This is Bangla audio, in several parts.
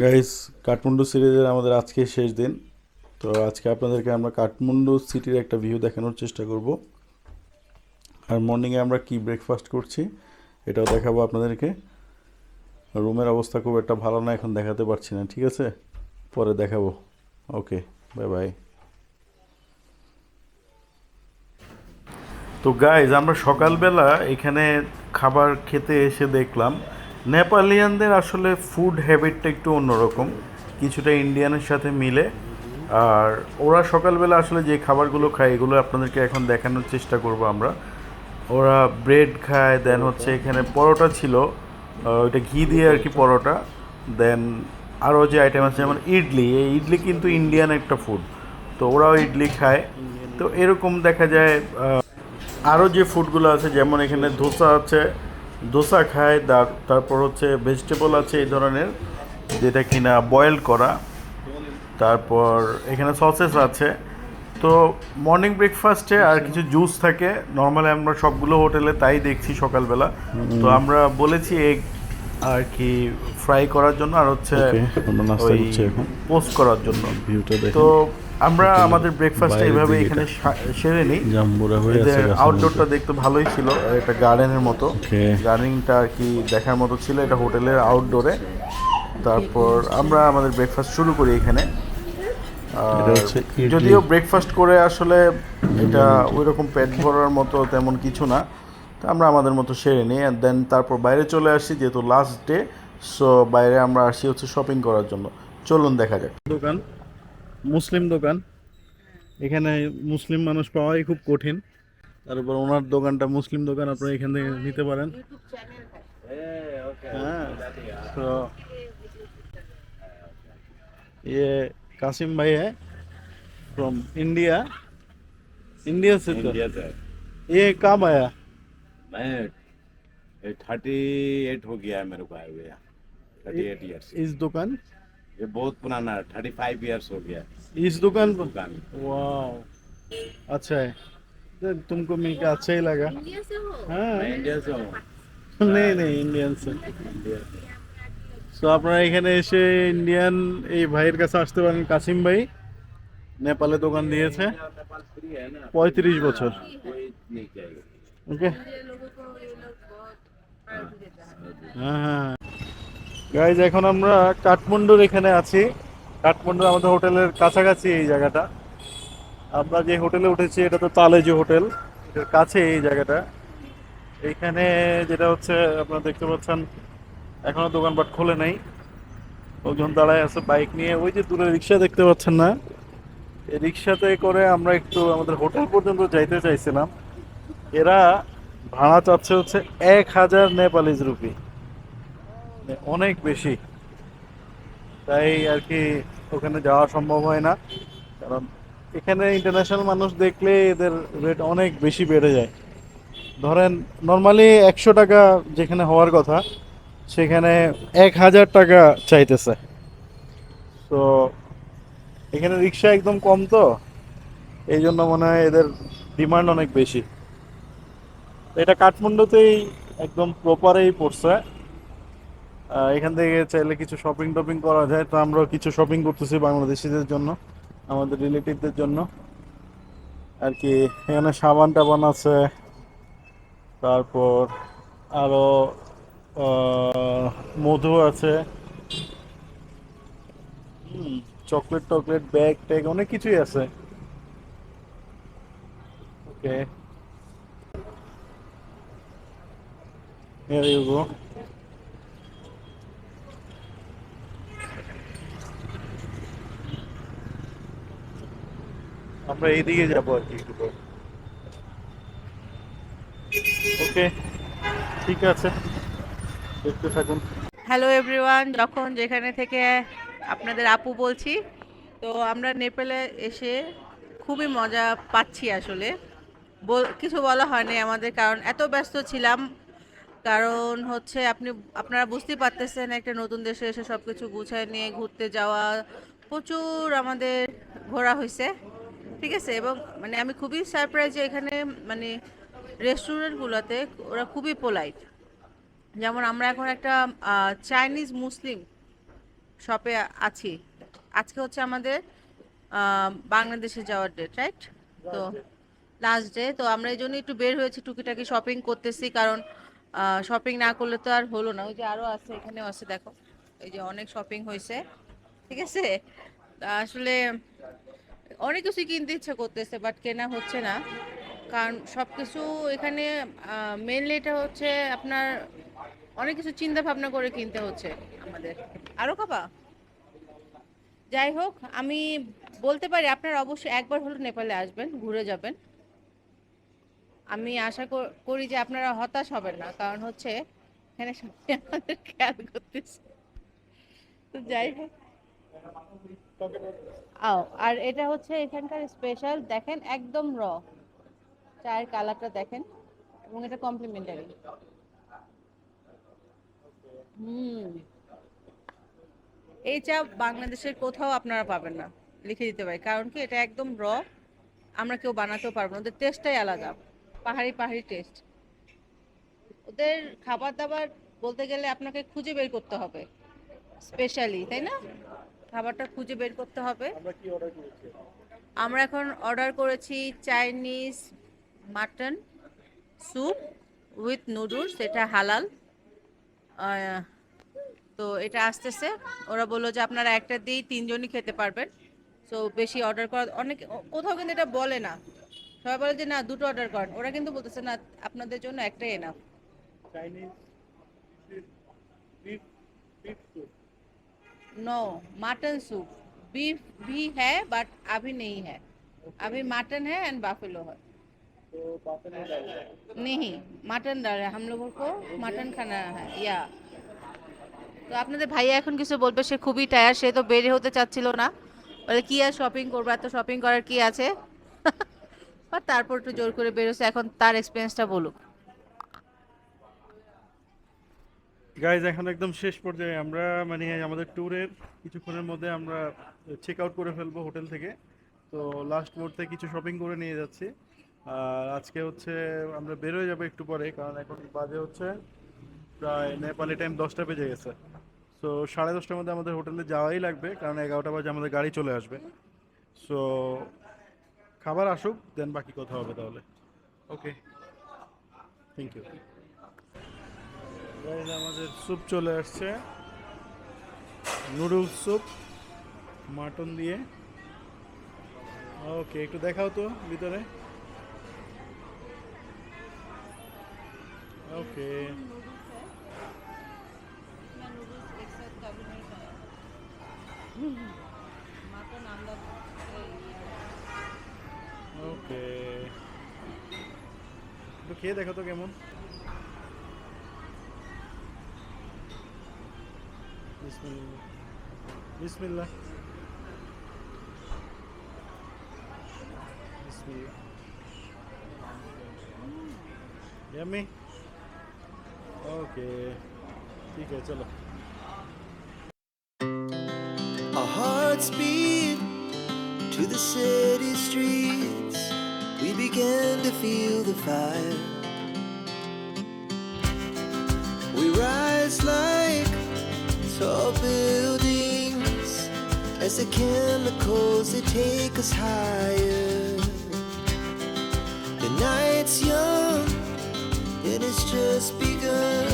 গাইস, কাঠমান্ডু সিরিজের আমাদের আজকে শেষ দিন। তো আজকে আপনাদেরকে আমরা কাঠমান্ডু সিটির একটা ভিউ দেখানোর চেষ্টা করব। আর মর্নিংয়ে আমরা কি ব্রেকফাস্ট করছি এটাও দেখাবো আপনাদেরকে। রুমের অবস্থা খুব একটা ভালো না, এখন দেখাতে পারছি না, ঠিক আছে, পরে দেখাবো। ওকে, বাই বাই। তো গাইজ, আমরা সকালবেলা এখানে খাবার খেতে এসে দেখলাম নেপালিয়ানদের আসলে ফুড হ্যাবিটটা একটু অন্যরকম, কিছুটা ইন্ডিয়ানের সাথে মিলে। আর ওরা সকালবেলা আসলে যে খাবারগুলো খায় এগুলো আপনাদেরকে এখন দেখানোর চেষ্টা করব আমরা। ওরা ব্রেড খায়, দেন হচ্ছে এখানে পরোটা ছিল, ওইটা ঘি দিয়ে আর কি পরোটা। দেন আরও যে আইটেম আছে যেমন ইডলি, এই ইডলি কিন্তু ইন্ডিয়ান একটা ফুড, তো ওরাও ইডলি খায়। তো এরকম দেখা যায় আরও যে ফুডগুলো আছে, যেমন এখানে ধোসা আছে, ধোসা খায়। তারপর হচ্ছে ভেজিটেবল আছে এই ধরনের, যেটা কিনা বয়েল করা। তারপর এখানে সসেস আছে। তো মর্নিং ব্রেকফাস্টে আর কিছু জুস থাকে, নর্মালি আমরা সবগুলো হোটেলে তাই দেখছি সকালবেলা। তো আমরা বলেছি এগ আর কি ফ্রাই করার জন্য, আর হচ্ছে ওকে, আমরা নাস্তা ওই করছি এখন। পোস্ট করার জন্য। ভিউটা তো দেখেন, আমরা হোটেলের আমাদের ব্রেকফাস্টটা বাইরের এইভাবে দিকে এখানে এটা সেরে নিই। জাম্বুরা হয়ে আছে এদের গাছের মধ্যে। আউটডোরটা দেখতে ভালোই ছিল, একটা গার্ডেনের মতো। ওকে, গার্ডেনিংটা আর কি দেখার মতো ছিল, এটা হোটেলের আউটডোরে। তারপর আমরা আমাদের ব্রেকফাস্ট শুরু করি এখানে। এটা আর হচ্ছে ইডলি যদিও ব্রেকফাস্ট করে আসলে এটা ইন্ডিয়ান ইডলি। ওই রকম পেট ভরার মতো তেমন কিছু না, তো আমরা আমাদের মতো সেরে নিই। অ্যান্ড দেন তারপর বাইরে চলে আসি, যেহেতু লাস্ট ডে। সো বাইরে আমরা আসি হচ্ছে শপিং করার জন্য। চলুন দেখা যাক। দোকান, মুসলিম দোকান। এখানে মুসলিম মানুষ পাওয়াই খুব কঠিন। তারপর ওনার দোকানটা মুসলিম দোকান, আপনারা এখান থেকে নিতে পারেন। হ্যাঁ, তো ये कासिम भाई है फ्रॉम इंडिया। इंडिया से तो इंडिया से। ये कब आया? मैं 38 हो गया है मेरे को आए हुए, 38 ईयर्स। इस दुकान, ये बहुत पुराना है, 35 ईयर्स हो गया इस दुकान पर। दुकान। वाह, अच्छा है। तो तुमको मिलकर अच्छा ही लगा। इंडिया से हो? हाँ, मैं इंडिया से हूँ। नहीं नहीं, इंडियन से। इंडिया से। সো আপনারা এখানে এসে ইন্ডিয়ান এই ভাইয়ের কাছে আসতে পারেন। কাসিম ভাই নেপালে দোকান দিয়েছে नेपाल फ्री है ना, 35 বছর। कोई नहीं जाएगा। ওকে, ये लोगों को ये लोग बहुत प्रायोरिटी देता है। হ্যাঁ হ্যাঁ। গাইজ, এখন আমরা কাঠমান্ডুর এখানে আছি। কাঠমান্ডু আমাদের হোটেলের কাছাকাছি এই জায়গাটা। আমরা যে হোটেলে উঠেছি এটা তো তালেজু হোটেল, এটার কাছে এই জায়গাটা। এইখানে যেটা হচ্ছে আপনারা দেখতে পাচ্ছেন, এখনো দোকানপাট খোলে নাই, লোকজন দাঁড়ায় আছে বাইক নিয়ে। ওই যে দূরে রিক্সা দেখতে পাচ্ছেন না, এই রিক্সাতে করে আমরা একটু আমাদের হোটেল পর্যন্ত যাইতে চাইছিলাম। এরা ভাড়া চাচ্ছে হচ্ছে 1000 নেপালিজ রুপি, মানে অনেক বেশি। তাই আর কি ওখানে যাওয়া সম্ভব হয় না, কারণ এখানে ইন্টারন্যাশনাল মানুষ দেখলে এদের রেট অনেক বেশি বেড়ে যায়। ধরেন নর্মালি 100 টাকা যেখানে হওয়ার কথা, সেখানে 1000 টাকা চাইতেছে। তো এখানে রিক্সা একদম কম, তো এই জন্য মনে হয় এদের ডিমান্ড অনেক বেশি। তো এটা কাঠমান্ডুতেই একদম প্রপারেই পড়ছে। এখান থেকে চাইলে কিছু শপিং টপিং করা যায়। তো আমরাও কিছু শপিং করতেছি বাংলাদেশিদের জন্য, আমাদের রিলেটিভদের জন্য আর কি। এখানে সাবান টাবান আছে, তারপর আরো মধু আছে, চকলেট টকলেট, ব্যাগ ট্যাগ অনেক কিছুই আছে। ওকে, here you go. আমরা এইদিকে যাবো আর কি একটু পরে। ওকে, ঠিক আছে, দেখতে থাকুন। হ্যালো এভরিওয়ান, যখন যেখানে থেকে আপনাদের আপু বলছি। তো আমরা নেপালে এসে খুবই মজা পাচ্ছি আসলে। কিছু বলা হয়নি আমাদের, কারণ এত ব্যস্ত ছিলাম। কারণ হচ্ছে আপনারা বুঝতেই পারতেছেন, একটা নতুন দেশে এসে সব কিছু গুছায় নিয়ে ঘুরতে যাওয়া, প্রচুর আমাদের ঘোরা হয়েছে, ঠিক আছে। এবং মানে আমি খুবই সারপ্রাইজ যে এখানে মানে রেস্টুরেন্টগুলোতে ওরা খুবই পোলাইট। যেমন আমরা এখন একটা চাইনিজ মুসলিম শপে আছি। আজকে হচ্ছে আমাদের বাংলাদেশে যাওয়ার ডেট, রাইট? তো লাস্ট ডে, তো আমরা এই জন্য একটু বের হয়েছি, টুকিটাকি শপিং করতেছি, কারণ শপিং না করলে তো আর হলো না। ওই যে আরো আছে, এখানেও আছে, দেখো এই যে অনেক শপিং হয়েছে, ঠিক আছে। তা আসলে অনেক কিছু কিনতে ইচ্ছা করতেছে, বাট কেনা হচ্ছে না, কারণ সবকিছু এখানে মেনলি এটা হচ্ছে আপনার অনেক কিছু চিন্তা ভাবনা করে কিনতে হচ্ছে আমাদের। আরো খাবা? যাই হোক, আমি বলতে পারি আপনারা অবশ্যই একবার হলো নেপালে আসবেন, ঘুরে যাবেন। আমি আশা করি যে আপনারা হতাশ হবেন না, কারণ হচ্ছে এখানে সবাই আমাদের খেয়াল করতেছে। তো যাই হোক, আর এটা হচ্ছে এখানকার স্পেশাল, দেখেন একদম চায়ের কালারটা দেখেন, এবং এটা কমপ্লিমেন্টারি। হুম, এই চা বাংলাদেশের কোথাও আপনারা পাবেন না, লিখে দিতে পারি, কারণ কি এটা একদম আমরা কেউ বানাতেও পারবো না, ওদের টেস্টটাই আলাদা, পাহাড়ি পাহাড়ি টেস্ট। ওদের খাবার দাবার বলতে গেলে আপনাকে খুঁজে বের করতে হবে স্পেশালি, তাই না? খাবারটা খুঁজে বের করতে হবে। আমরা কি অর্ডার করেছি? আমরা এখন অর্ডার করেছি Chinese mutton soup with noodles, এটা হালাল। তো এটা আসতেছে, ওরা বললো যে আপনারা একটা দিয়েই তিনজনই খেতে পারবেন, তো বেশি অর্ডার করা অনেক, কোথাও কিন্তু এটা বলে না, সবাই বলে যে না দুটো অর্ডার করেন, ওরা কিন্তু বলতেছে না আপনাদের জন্য একটাই enough. Chinese beef beef soup. No, mutton soup. Beef भी है बट अभी नहीं है, अभी मटन है एंड बाफेलो है। তো বাফেলো ডাল। नहीं, मटन डाल रहे हैं, हम लोगों को मटन खाना है या। তো আপনাদের ভাইয়া এখন কিছু বলবে, সে খুবই টায়ার, সে তো বের হতে চাচ্ছিল না, বলে কি আর শপিং করবো, এত শপিং করার কি আছে। বাট তারপর একটু জোর করে বেরোছে, এখন তার এক্সপিরিয়েন্সটা বলুক। গাইজ এখন একদম শেষ পর্যায়ে আমরা, মানে আমাদের ট্যুরের কিছুক্ষণের মধ্যে আমরা চেক আউট করে ফেলবো হোটেল থেকে। তো লাস্ট মুহূর্তে কিছু শপিং করে নিয়ে যাচ্ছি। আর আজকে হচ্ছে আমরা বেরোয় যাবো একটু পরে, কারণ এখন বাজে হচ্ছে প্রায় নেপালি টাইম 10টা বেজে গেছে। সো 10:30টার মধ্যে আমাদের হোটেলে যাওয়াই লাগবে, কারণ 11টা বাজে আমাদের গাড়ি চলে আসবে। সো খাবার আসুক, দেন বাকি কথা হবে তাহলে। ওকে, থ্যাংক ইউ। গাইজ আমাদের স্যুপ চলে আসছে, নুডলস স্যুপ মাটন দিয়ে। ওকে, একটু দেখাও তো ভিতরে। ওকে, ওকে, একটু খেয়ে দেখো তো কেমন। বিসমিল্লাহ, বিসমিল্লাহ, বিসমিল্লাহ। यम्मी। ओके, ठीक है, चलो। Our hearts beat to the city streets. We began to feel the fire. We rise like tall buildings as the chemicals they take us higher. The night's young and it's just begun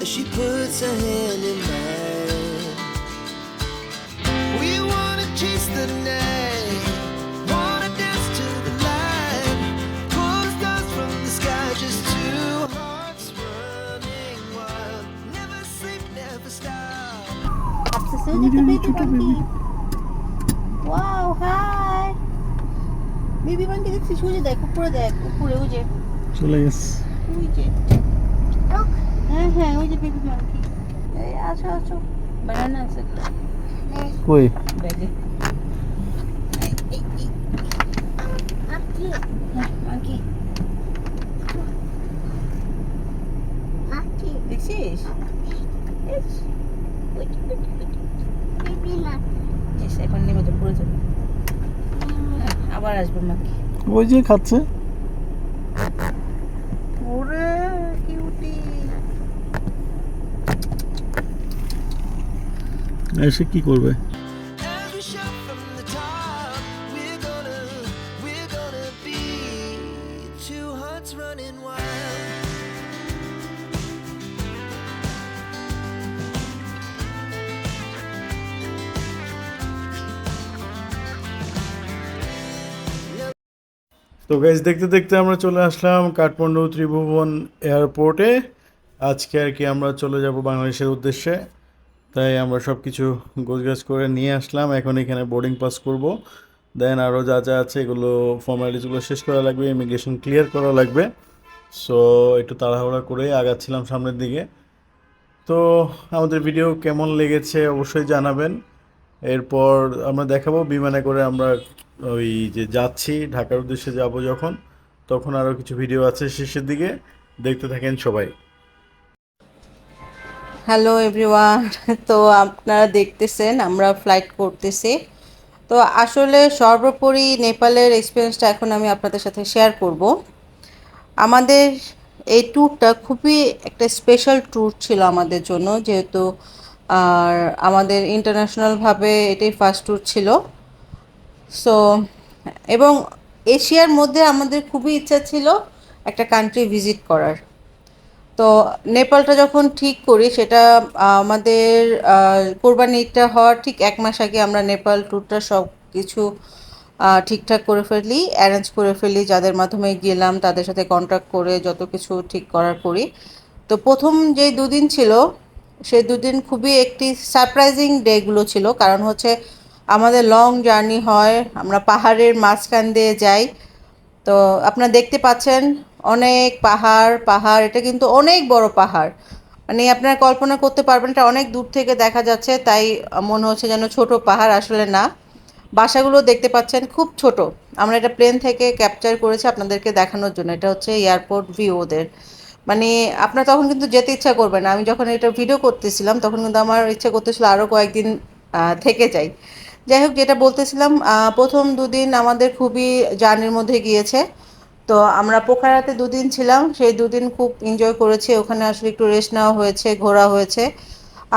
as she puts her hand in mine. We wanna chase the night, wanna dance to the light, pull stars from the sky, just two hearts running wild. Never sleep, never stop. আসতেছে ওই যে baby monkey. Wow, hi baby monkey, দেখছিস? ওই যে দেখ, উপরে দেখ, উপরে ওই যে, চলে গেছে। ওই যে, হ্যাঁ হ্যাঁ, ওই যে বেবি মাঙ্কি। এই আসো আসো, বানানা আছে কই? ব্যাগে। মাঙ্কি দেখছিস? এখন নেমে তো পড়ে যাবে, আবার আসবে মাঙ্কি। ওই যে খাচ্ছে। ওরে কিউটি। এসে কি করবে? Every shot from the top, we're gonna be two hearts running wild. তো গাইজ দেখতে দেখতে আমরা চলে আসলাম কাঠমান্ডু ত্রিভুবন এয়ারপোর্টে। আজকে আর কি আমরা চলে যাব বাংলাদেশের উদ্দেশ্যে, তাই আমরা সব কিছু গোছগাছ করে নিয়ে আসলাম। এখন এখানে বোর্ডিং পাস করব, দেন আরও যা যা আছে এগুলো ফর্মালিটিসগুলো শেষ করা লাগবে, ইমিগ্রেশন ক্লিয়ার করা লাগবে। সো একটু তাড়াহুড়া করে আগাচ্ছিলাম সামনের দিকে। তো আমাদের ভিডিও কেমন লেগেছে অবশ্যই জানাবেন। এরপর আমরা দেখাবো বিমানে করে আমরা ওই যে যাচ্ছি ঢাকার উদ্দেশ্যে যাব যখন, তখন আরও কিছু ভিডিও আছে শেষের দিকে, দেখতে থাকেন সবাই। হ্যালো এভরিওয়ান, তো আপনারা দেখতেছেন আমরা ফ্লাইট করতেছি। তো আসলে সর্বোপরি নেপালের এক্সপিরিয়েন্সটা এখন আমি আপনাদের সাথে শেয়ার করব। আমাদের এই ট্যুরটা খুবই একটা স্পেশাল ট্যুর ছিল আমাদের জন্য, যেহেতু আর আমাদের ইন্টারন্যাশনালভাবে এটাই ফার্স্ট ট্যুর ছিল। সো এবং এশিয়ার মধ্যে আমাদের খুবই ইচ্ছা ছিল একটা কান্ট্রি ভিজিট করার। তো নেপালটা যখন ঠিক করি সেটা আমাদের কোরবানি ঈদটা হওয়ার ঠিক 1 মাস আগে আমরা নেপাল ট্যুরটা সব কিছু ঠিকঠাক করে ফেলি, অ্যারেঞ্জ করে ফেলি। যাদের মাধ্যমে গেলাম তাদের সাথে কন্ট্যাক্ট করে যত কিছু ঠিক করার করি। তো প্রথম যে 2 দিন ছিল সেই 2 দিন খুবই একটি সারপ্রাইজিং ডেগুলো ছিল, কারণ হচ্ছে আমাদের লং জার্নি হয়, আমরা পাহাড়ের মাঝখান দিয়ে যাই। তো আপনারা দেখতে পাচ্ছেন অনেক পাহাড়, এটা কিন্তু অনেক বড় পাহাড়, মানে আপনারা কল্পনা করতে পারবেন এটা অনেক দূর থেকে দেখা যাচ্ছে, তাই মনে হচ্ছে যেন ছোট পাহাড়, আসলে না। বাসাগুলো দেখতে পাচ্ছেন খুব ছোট। আমরা এটা প্লেন থেকে ক্যাপচার করেছি আপনাদেরকে দেখানোর জন্য। এটা হচ্ছে এয়ারপোর্ট ভিউ ওদের, মানে আপনার তখন কিন্তু যেতে ইচ্ছা করবে না। আমি যখন এটা ভিডিও করতেছিলাম তখন কিন্তু আমার ইচ্ছা করতেছিল আরও কয়েকদিন থেকে যাই। যাই হোক, যেটা বলতেছিলাম, প্রথম 2 দিন আমাদের খুবই জার্নির মধ্যে গিয়েছে। তো আমরা পোখারাতে 2 দিন ছিলাম, সেই 2 দিন খুব এনজয় করেছি। ওখানে আসলে একটু রেস্ট নেওয়া হয়েছে, ঘোরা হয়েছে।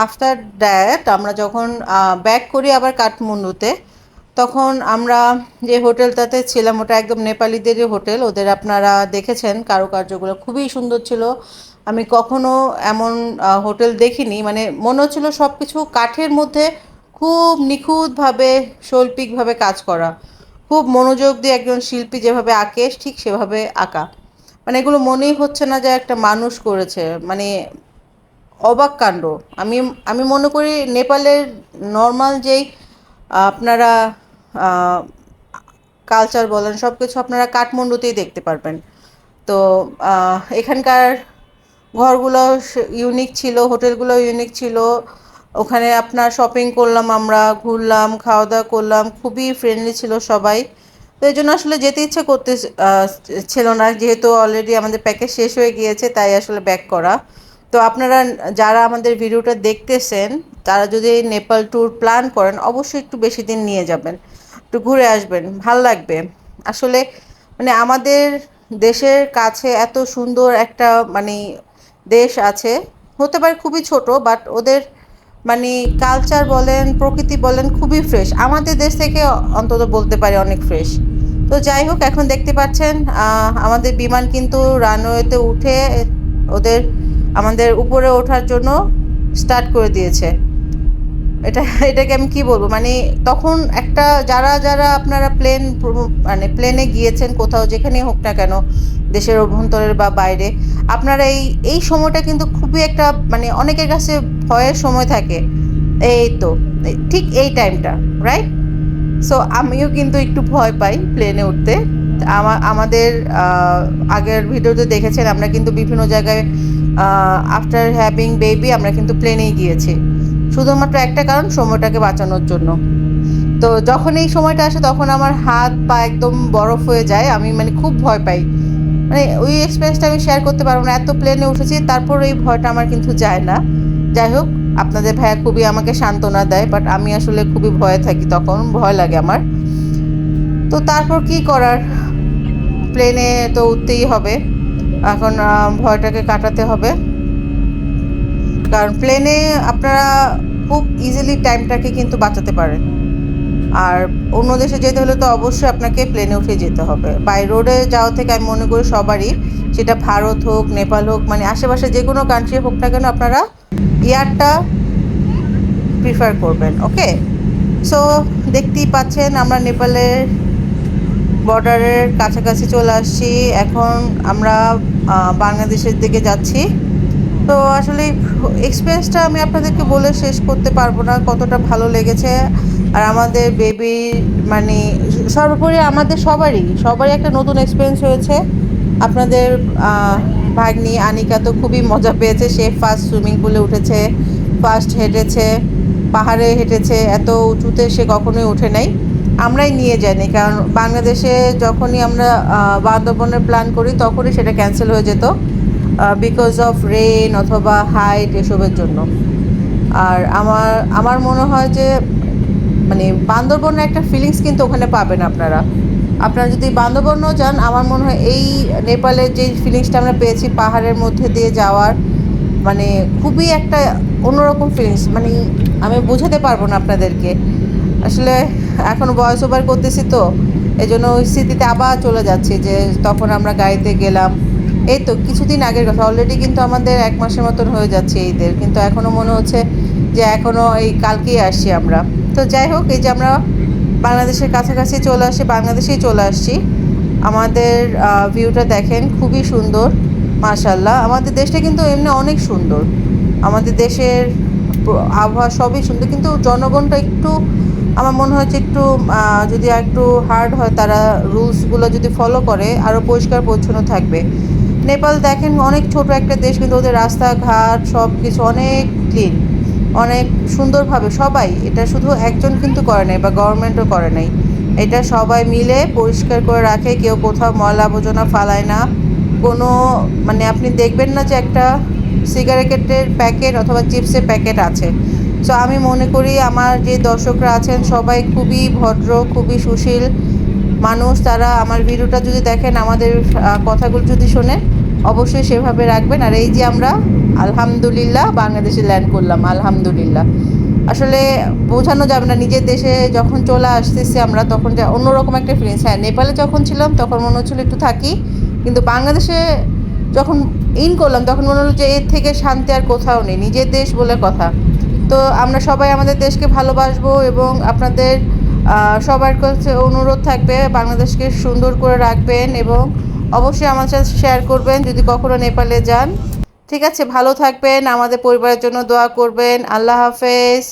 আফটার দ্যাট আমরা যখন ব্যাক করি আবার কাঠমান্ডুতে, তখন আমরা যে হোটেলটাতে ছিলাম ওটা একদম নেপালিদেরই হোটেল। ওদের আপনারা দেখেছেন কারুকার্যগুলো খুবই সুন্দর ছিল। আমি কখনো এমন হোটেল দেখিনি, মানে মনে হচ্ছিল সব কিছু কাঠের মধ্যে খুব নিখুঁতভাবে শৈল্পিকভাবে কাজ করা, খুব মনোযোগ দিয়ে একজন শিল্পী যেভাবে আঁকে ঠিক সেভাবে আঁকা। মানে এগুলো মনেই হচ্ছে না যে একটা মানুষ করেছে, মানে অবাক কাণ্ড। আমি আমি মনে করি নেপালের নর্মাল যেই আপনারা কালচার বলেন সব কিছু আপনারা কাঠমান্ডুতেই দেখতে পারবেন। তো এখানকার ঘরগুলো ইউনিক ছিল, হোটেলগুলো ইউনিক ছিল। ওখানে আপনার শপিং করলাম, আমরা ঘুরলাম, খাওয়া দাওয়া করলাম, খুবই ফ্রেন্ডলি ছিল সবাই। তো এই জন্য আসলে যেতে ইচ্ছে করতে ছিল না, যেহেতু অলরেডি আমাদের প্যাকেজ শেষ হয়ে গিয়েছে, তাই আসলে ব্যাক করা। তো আপনারা যারা আমাদের ভিডিওটা দেখতেছেন তারা যদি নেপাল ট্যুর প্ল্যান করেন অবশ্যই একটু বেশি দিন নিয়ে যাবেন, একটু ঘুরে আসবেন, ভাল লাগবে। আসলে মানে আমাদের দেশের কাছে এত সুন্দর একটা মানে দেশ আছে, হতে পারে খুবই ছোট, বাট ওদের মানে কালচার বলেন প্রকৃতি বলেন খুবই ফ্রেশ, আমাদের দেশ থেকে অন্তত বলতে পারি অনেক ফ্রেশ। তো যাই হোক, এখন দেখতে পাচ্ছেন আমাদের বিমান কিন্তু রানওয়েতে উঠে ওদের আমাদের উপরে ওঠার জন্য স্টার্ট করে দিয়েছে। এটাকে আমি কি বলবো, মানে তখন একটা যারা আপনারা মানে প্লেনে গিয়েছেন কোথাও যেখানেই হোক না কেন, দেশের অভ্যন্তরের বা বাইরে, আপনারা এই সময়টা কিন্তু খুবই একটা মানে অনেকের কাছে ভয়ের সময় থাকে। এই তো ঠিক এই টাইমটা, রাইট? সো আমিও কিন্তু একটু ভয় পাই প্লেনে উঠতে। আমাদের আগের ভিডিওতে দেখেছেন আমরা কিন্তু বিভিন্ন জায়গায় আফটার হ্যাভিং বেবি আমরা কিন্তু প্লেনেই গিয়েছি, শুধুমাত্র একটা কারণ, সময়টাকে বাঁচানোর জন্য। তো যখন এই সময়টা আসে তখন আমার হাত পা একদম বরফ হয়ে যায়, আমি মানে খুব ভয় পাই। মানে ওই এক্সপিরিয়েন্সটা আমি শেয়ার করতে পারবো না, এত প্লেনে উঠেছি তারপর এই ভয়টা আমার কিন্তু যায় না। যাই হোক, আপনাদের ভাইয়া খুবই আমাকে সান্ত্বনা দেয়, বাট আমি আসলে খুবই ভয়ে থাকি, তখন ভয় লাগে আমার। তো তারপর কি করার, প্লেনে তো উঠতেই হবে, এখন ভয়টাকে কাটাতে হবে। কারণ প্লেনে আপনারা খুব ইজিলি টাইমটাকে কিন্তু বাঁচাতে পারেন। আর অন্য দেশে যেতে হলে তো অবশ্যই আপনাকে প্লেনে উঠে যেতে হবে। বাই রোডে যাওয়া থেকে আমি মনে করি সবারই, সেটা ভারত হোক, নেপাল হোক, মানে আশেপাশে যে কোনো কান্ট্রি হোক না কেন, আপনারা এয়ারটা প্রিফার করবেন। ওকে, সো দেখতেই পাচ্ছেন আমরা নেপালের বর্ডারের কাছাকাছি চলে আসছি। এখন আমরা বাংলাদেশের দিকে যাচ্ছি। তো আসলে এক্সপিরিয়েন্সটা আমি আপনাদেরকে বলে শেষ করতে পারবো না কতটা ভালো লেগেছে। আর আমাদের বেবি মানে সর্বোপরি আমাদের সবারই একটা নতুন এক্সপিরিয়েন্স হয়েছে। আপনাদের ভাগ্নি আনিকা তো খুবই মজা পেয়েছে। সে ফার্স্ট সুইমিং পুলে উঠেছে, ফার্স্ট হেঁটেছে, পাহাড়ে হেঁটেছে। এত উঁচুতে সে কখনোই ওঠে নাই, আমরাই নিয়ে যাইনি। কারণ বাংলাদেশে যখনই আমরা বান্দরবনের প্ল্যান করি তখনই সেটা ক্যান্সেল হয়ে যেত বিকজ অফ রেন অথবা হাইট এসবের জন্য। আর আমার মনে হয় যে মানে বান্দরবনের একটা ফিলিংস কিন্তু ওখানে পাবেন আপনারা যদি বান্দরবনও যান। আমার মনে হয় এই নেপালের যে ফিলিংসটা আমরা পেয়েছি পাহাড়ের মধ্যে দিয়ে যাওয়ার, মানে খুবই একটা অন্যরকম ফিলিংস, মানে আমি বোঝাতে পারবো না আপনাদেরকে। আসলে এখন ভয়েস ওভার করতেছি তো এই জন্য ওই স্মৃতিতে আবার চলে যাচ্ছে যে তখন আমরা গাড়িতে গেলাম। এই তো কিছুদিন আগের কথা, অলরেডি কিন্তু আমাদের 1 মাসের মতন হয়ে যাচ্ছে ঈদের, কিন্তু এখনও মনে হচ্ছে যে এখনও এই কালকেই আসছি আমরা। তো যাই হোক, এই যে আমরা বাংলাদেশের কাছাকাছি বাংলাদেশেই চলে আসছি। আমাদের ভিউটা দেখেন, খুবই সুন্দর মাশাআল্লাহ। আমাদের দেশটা কিন্তু এমনি অনেক সুন্দর, আমাদের দেশের আবহাওয়া সবই সুন্দর, কিন্তু জনগণটা একটু আমার মনে হচ্ছে একটু যদি একটু হার্ড হয়, তারা রুলসগুলো যদি ফলো করে আরও পরিষ্কার পরিচ্ছন্ন থাকবে। নেপাল দেখেন অনেক ছোট একটা দেশ, কিন্তু ওদের রাস্তাঘাট সব কিছু অনেক ক্লিন, অনেক সুন্দরভাবে সবাই, এটা শুধু একজন কিন্তু করে নাই বা গভর্নমেন্টও করে নাই, এটা সবাই মিলে পরিষ্কার করে রাখে। কেউ কোথাও ময়লা আবর্জনা ফালায় না। কোনো মানে আপনি দেখবেন না যে একটা সিগারেটের প্যাকেট অথবা চিপসের প্যাকেট আছে। সো আমি মনে করি আমার যে দর্শকরা আছেন সবাই খুবই ভদ্র, খুবই সুশীল মানুষ। তারা আমার ভিডিওটা যদি দেখেন, আমাদের কথাগুলো যদি শোনেন, অবশ্যই সেভাবে রাখবেন। আর এই যে আমরা আলহামদুলিল্লাহ বাংলাদেশে ল্যান্ড করলাম, আলহামদুলিল্লাহ। আসলে বোঝানো যাবে না, নিজের দেশে যখন চলে আসতেছি আমরা তখন যা অন্যরকম একটা ফিলিংস। হ্যাঁ, নেপালে যখন ছিলাম তখন মনে হচ্ছিলো একটু থাকি, কিন্তু বাংলাদেশে যখন করলাম তখন মনে হলো যে এর থেকে শান্তি আর কোথাও নেই, নিজের দেশ বলে কথা। তো আমরা সবাই আমাদের দেশকে ভালোবাসবো এবং আপনাদের সবার কাছে অনুরোধ থাকবে বাংলাদেশকে সুন্দর করে রাখবেন এবং অবশ্যই আমার সাথে শেয়ার করবেন যদি কখনো নেপালে যান। ঠিক আছে, ভালো থাকবেন, আমাদের পরিবারের জন্য দোয়া করবেন। আল্লাহ হাফেজ।